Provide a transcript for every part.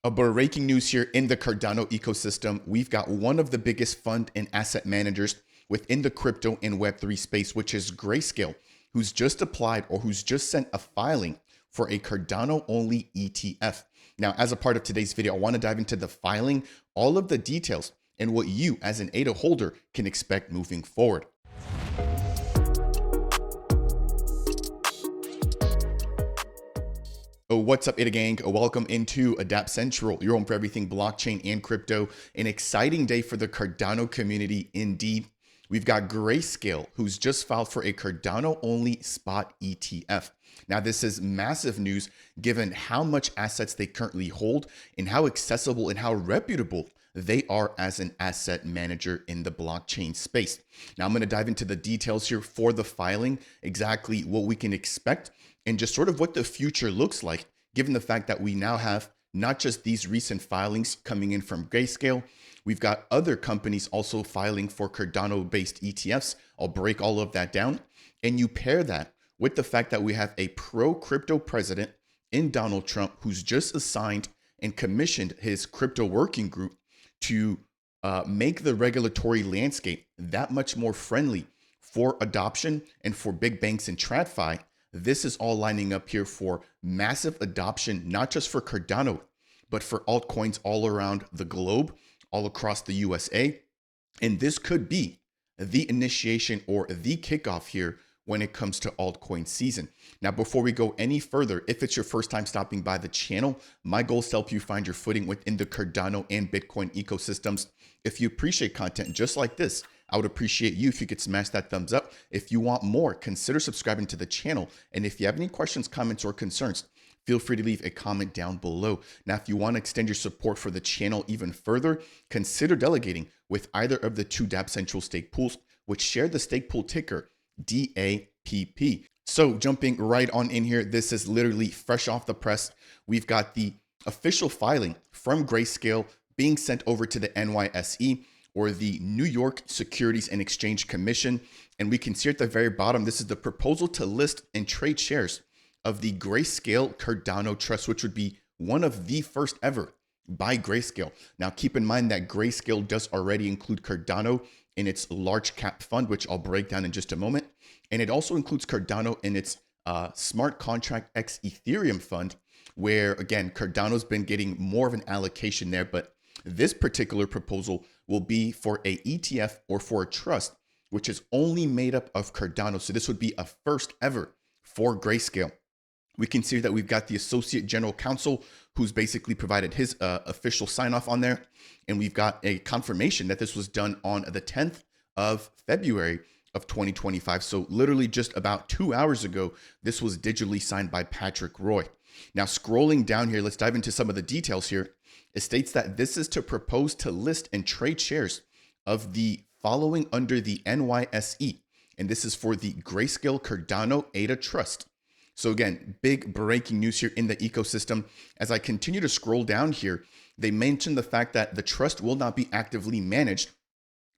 Breaking news here in the Cardano ecosystem. We've got one of the biggest fund and asset managers within the crypto and Web3 space, which is Grayscale, who's just applied or who's just sent a filing for a Cardano only ETF. Now, as a part of today's video, I want to dive into the filing, all of the details, and what you as an ADA holder can expect moving forward. Oh, what's up, ADA gang? Welcome into Dapp Central, your home for everything blockchain and crypto. An exciting day for the Cardano community indeed. We've got Grayscale, who's just filed for a Cardano-only spot ETF. Now, this is massive news given how much assets they currently hold and how accessible and how reputable they are as an asset manager in the blockchain space. Now, I'm going to dive into the details here for the filing, exactly what we can expect, and just sort of what the future looks like, given the fact that we now have not just these recent filings coming in from Grayscale, we've got other companies also filing for Cardano-based ETFs. I'll break all of that down. And you pair that with the fact that we have a pro-crypto president in Donald Trump, who's just assigned and commissioned his crypto working group to make the regulatory landscape that much more friendly for adoption and for big banks and TradFi. This is all lining up here for massive adoption, not just for Cardano, but for altcoins all around the globe, all across the USA. And this could be the initiation or the kickoff here when it comes to altcoin season. Now, before we go any further, if it's your first time stopping by the channel, my goal is to help you find your footing within the Cardano and Bitcoin ecosystems. If you appreciate content just like this, I would appreciate you if you could smash that thumbs up. If you want more, consider subscribing to the channel. And if you have any questions, comments, or concerns, feel free to leave a comment down below. Now, if you want to extend your support for the channel even further, consider delegating with either of the two Dapp Central stake pools, which share the stake pool ticker DAPP. So jumping right on in here, this is literally fresh off the press. We've got the official filing from Grayscale being sent over to the NYSE, or the New York Securities and Exchange Commission. And we can see at the very bottom, this is the proposal to list and trade shares of the Grayscale Cardano Trust, which would be one of the first ever by Grayscale. Now, keep in mind that Grayscale does already include Cardano in its large cap fund, which I'll break down in just a moment. And it also includes Cardano in its smart contract X Ethereum fund, where again, Cardano's been getting more of an allocation there, but this particular proposal will be for a ETF or for a trust, which is only made up of Cardano. So this would be a first ever for Grayscale. We can see that we've got the Associate General Counsel, who's basically provided his official sign off on there. And we've got a confirmation that this was done on the 10th of February of 2025. So literally just about 2 hours ago, this was digitally signed by Patrick Roy. Now, scrolling down here, let's dive into some of the details here. It states that this is to propose to list and trade shares of the following under the NYSE. And this is for the Grayscale Cardano ADA Trust. So again, big breaking news here in the ecosystem. As I continue to scroll down here, they mention the fact that the trust will not be actively managed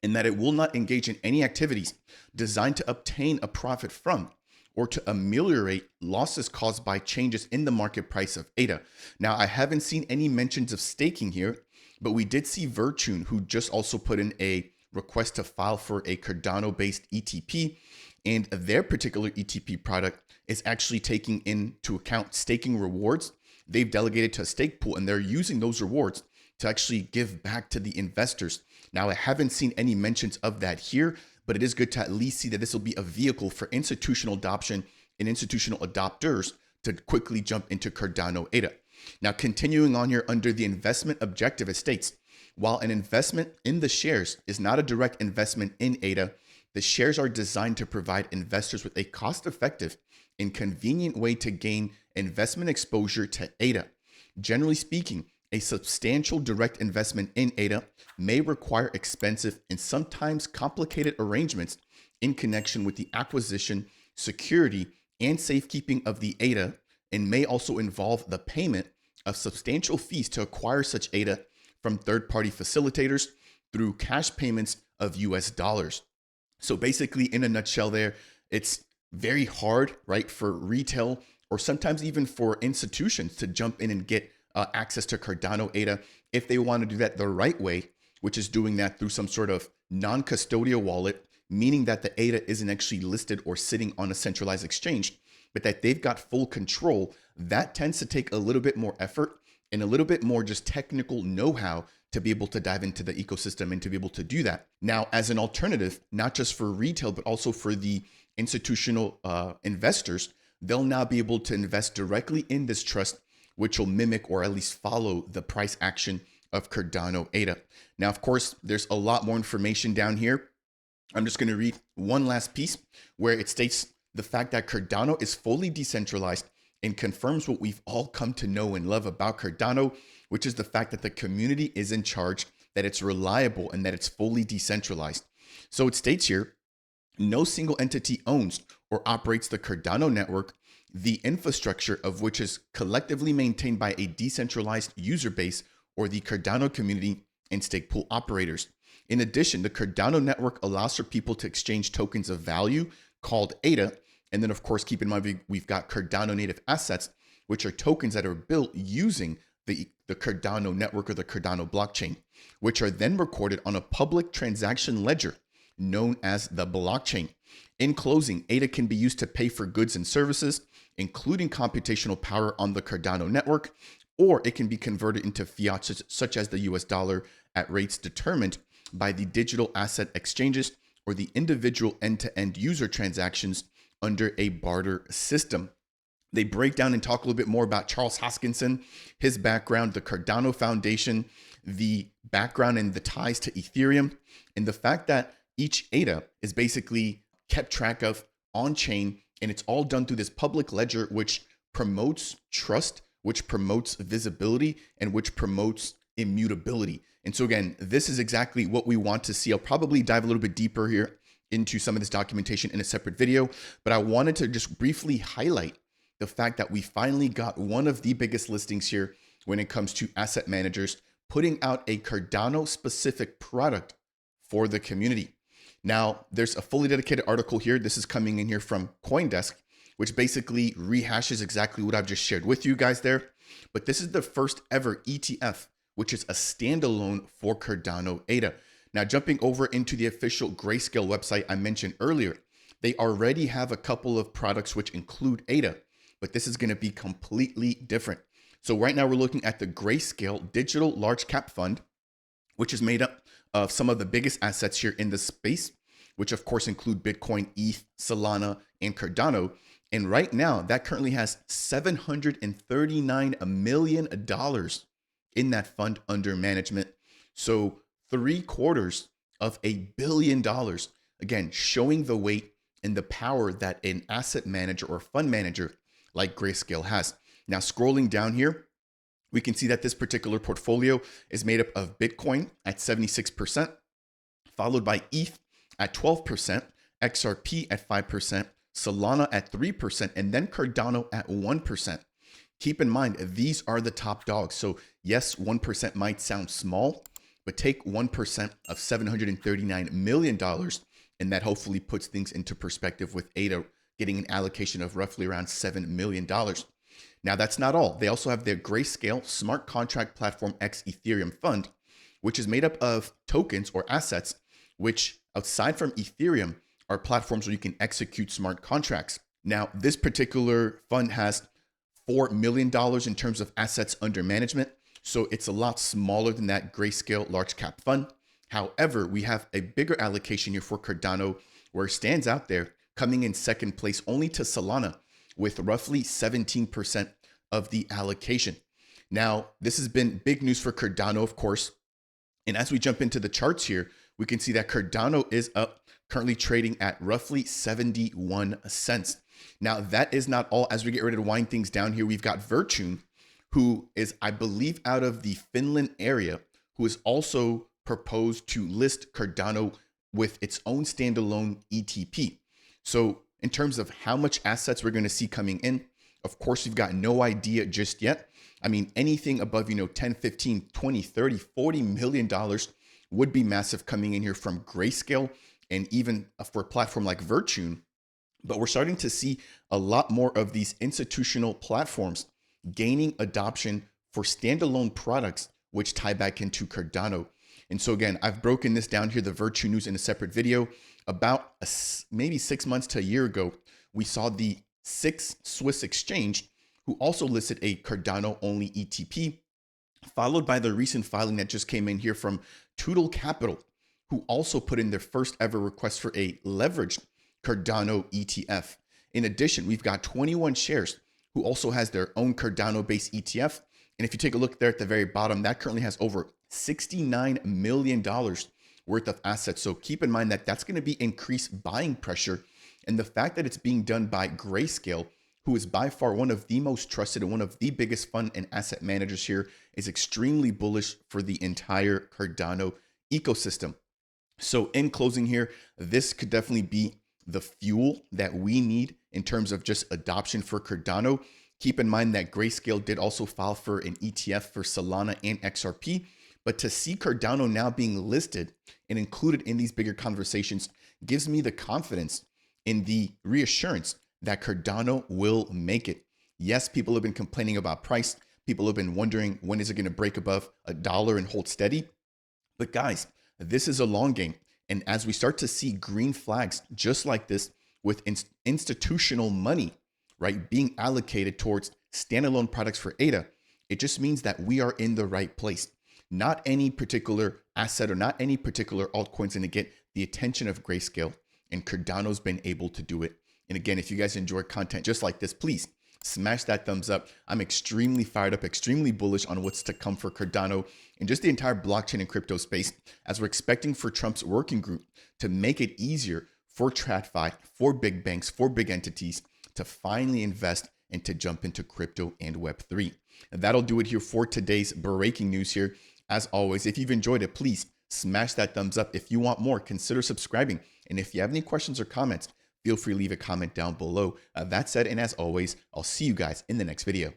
and that it will not engage in any activities designed to obtain a profit from or to ameliorate losses caused by changes in the market price of ADA. Now, I haven't seen any mentions of staking here, but we did see Virtune, who just also put in a request to file for a Cardano-based ETP, and their particular ETP product is actually taking into account staking rewards. They've delegated to a stake pool, and they're using those rewards to actually give back to the investors. Now, I haven't seen any mentions of that here, but it is good to at least see that this will be a vehicle for institutional adoption and institutional adopters to quickly jump into Cardano ADA. Now, continuing on here under the investment objective, it states, while an investment in the shares is not a direct investment in ADA, the shares are designed to provide investors with a cost-effective and convenient way to gain investment exposure to ADA. Generally speaking, a substantial direct investment in ADA may require expensive and sometimes complicated arrangements in connection with the acquisition, security, and safekeeping of the ADA, and may also involve the payment of substantial fees to acquire such ADA from third-party facilitators through cash payments of US dollars. So basically, in a nutshell there, it's very hard, right, for retail or sometimes even for institutions to jump in and get access to Cardano ADA if they want to do that the right way, which is doing that through some sort of non-custodial wallet, meaning that the ADA isn't actually listed or sitting on a centralized exchange, but that they've got full control. That tends to take a little bit more effort and a little bit more just technical know-how to be able to dive into the ecosystem and to be able to do that. Now, as an alternative, not just for retail, but also for the institutional investors, they'll now be able to invest directly in this trust, which will mimic or at least follow the price action of Cardano ADA. Now, of course, there's a lot more information down here. I'm just going to read one last piece where it states the fact that Cardano is fully decentralized and confirms what we've all come to know and love about Cardano, which is the fact that the community is in charge, that it's reliable, and that it's fully decentralized. So it states here, no single entity owns or operates the Cardano network, the infrastructure of which is collectively maintained by a decentralized user base or the Cardano community and stake pool operators. In addition, the Cardano network allows for people to exchange tokens of value called ADA. And then, of course, keep in mind, we've got Cardano native assets, which are tokens that are built using the Cardano network or the Cardano blockchain, which are then recorded on a public transaction ledger known as the blockchain. In closing, ADA can be used to pay for goods and services, including computational power on the Cardano network, or it can be converted into fiat such as the US dollar at rates determined by the digital asset exchanges or the individual end-to-end user transactions under a barter system. They break down and talk a little bit more about Charles Hoskinson, his background, the Cardano Foundation, the background and the ties to Ethereum, and the fact that each ADA is basically kept track of on chain, and it's all done through this public ledger, which promotes trust, which promotes visibility, and which promotes immutability. And so again, this is exactly what we want to see. I'll probably dive a little bit deeper here into some of this documentation in a separate video, but I wanted to just briefly highlight the fact that we finally got one of the biggest listings here when it comes to asset managers putting out a Cardano specific product for the community. Now, there's a fully dedicated article here. This is coming in here from CoinDesk, which basically rehashes exactly what I've just shared with you guys there. But this is the first ever ETF, which is a standalone for Cardano ADA. Now, jumping over into the official Grayscale website I mentioned earlier, they already have a couple of products which include ADA, but this is going to be completely different. So right now we're looking at the Grayscale Digital Large Cap Fund, which is made up of some of the biggest assets here in the space, which of course include Bitcoin, ETH, Solana, and Cardano. And right now that currently has $739 million in that fund under management. So $750 million, again, showing the weight and the power that an asset manager or fund manager like Grayscale has. Now, scrolling down here, we can see that this particular portfolio is made up of Bitcoin at 76%, followed by ETH at 12%, XRP at 5%, Solana at 3%, and then Cardano at 1%. Keep in mind, these are the top dogs. So yes, 1% might sound small, but take 1% of $739 million, and that hopefully puts things into perspective with ADA getting an allocation of roughly around $7 million. Now, that's not all. They also have their Grayscale Smart Contract Platform X Ethereum Fund, which is made up of tokens or assets, which outside from Ethereum are platforms where you can execute smart contracts. Now, this particular fund has $4 million in terms of assets under management. So it's a lot smaller than that Grayscale large cap fund. However, we have a bigger allocation here for Cardano, where it stands out there, coming in second place only to Solana with roughly 17% of the allocation. Now, this has been big news for Cardano, of course. And as we jump into the charts here, we can see that Cardano is up, currently trading at roughly 71 cents. Now, that is not all. As we get ready to wind things down here, we've got Virtune, who is, I believe, out of the Finland area, who has also proposed to list Cardano with its own standalone ETP. So in terms of how much assets we're going to see coming in, of course, we've got no idea just yet. I mean, anything above, 10, 15, 20, 30, $40 million would be massive coming in here from Grayscale, and even for a platform like Virtune. But we're starting to see a lot more of these institutional platforms gaining adoption for standalone products which tie back into Cardano. And so again, I've broken this down here, the Virtue News, in a separate video. About maybe 6 months to a year ago, we saw the SIX Swiss exchange, who also listed a Cardano only ETP, followed by the recent filing that just came in here from Tootle Capital, who also put in their first ever request for a leveraged Cardano ETF. In addition, we've got 21 Shares, who also has their own Cardano-based ETF. And if you take a look there at the very bottom, that currently has over $69 million worth of assets. So keep in mind that that's going to be increased buying pressure. And the fact that it's being done by Grayscale, who is by far one of the most trusted and one of the biggest fund and asset managers here, is extremely bullish for the entire Cardano ecosystem. So in closing here, this could definitely be the fuel that we need in terms of just adoption for Cardano. Keep in mind that Grayscale did also file for an ETF for Solana and XRP, but to see Cardano now being listed and included in these bigger conversations gives me the confidence in the reassurance that Cardano will make it. Yes, people have been complaining about price. People have been wondering, when is it going to break above $1 and hold steady? But guys, this is a long game. And as we start to see green flags just like this with institutional money, right, being allocated towards standalone products for ADA, it just means that we are in the right place. Not any particular asset or not any particular altcoin's going to get the attention of Grayscale, and Cardano's been able to do it. And again, if you guys enjoy content just like this, please smash that thumbs up. I'm extremely fired up, extremely bullish on what's to come for Cardano and just the entire blockchain and crypto space, as we're expecting for Trump's working group to make it easier for TradFi, for big banks, for big entities to finally invest and to jump into crypto and Web3. And that'll do it here for today's breaking news here. As always, if you've enjoyed it, please smash that thumbs up. If you want more, consider subscribing. And if you have any questions or comments, feel free to leave a comment down below. That said, and as always, I'll see you guys in the next video.